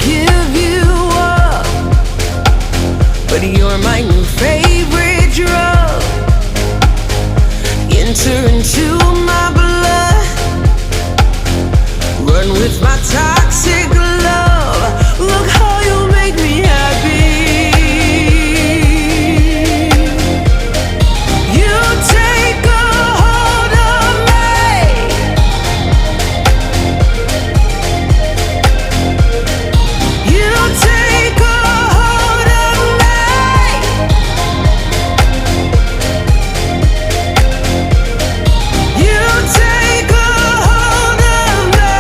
give you up, but you're my new favorite drug. Enter into my blood, run with my toxic love. Look how you make me happy. You take a hold of me. You take a hold of me. You take a hold of me.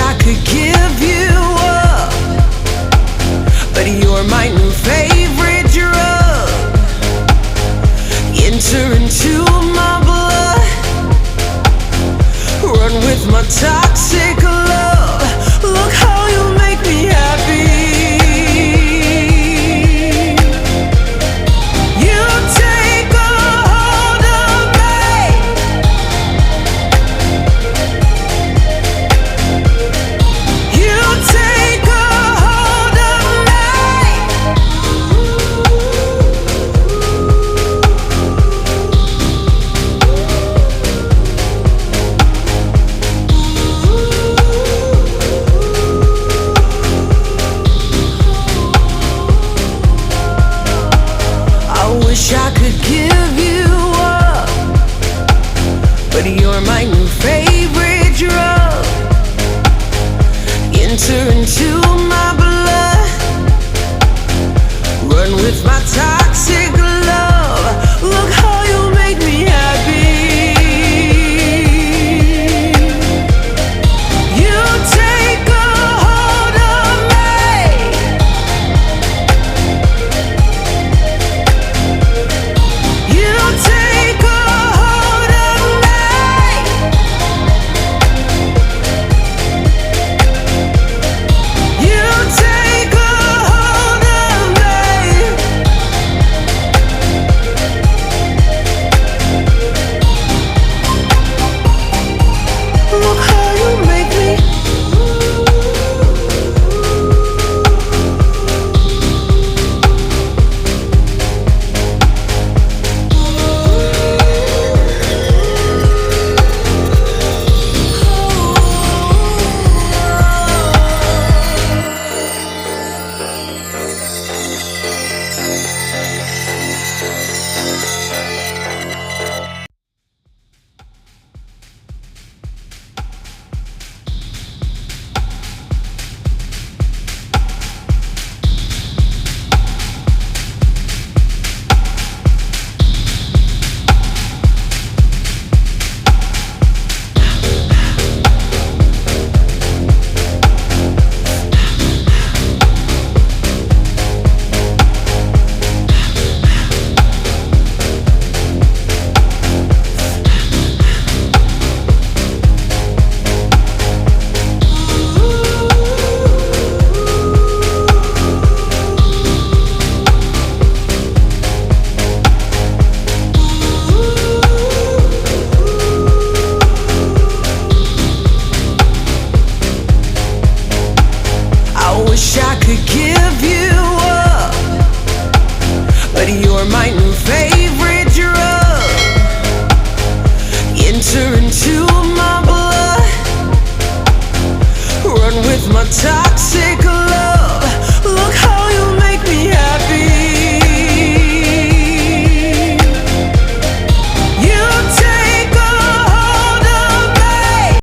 I could give you up, but you're my new favorite drug. Enter into my blood, run with my toxic love. Look how you make me happy. You take a hold of me. You take a hold of me. I wish I could give you up, but you're my new favorite drug. Enter into my blood, run with my toxic love. Look how you make me happy. You take a hold of me. You take a hold of me. You take a hold of me. Look how you make me. I wish I could give you up, but you're my new favorite drug. Enter into my blood, run with my toxic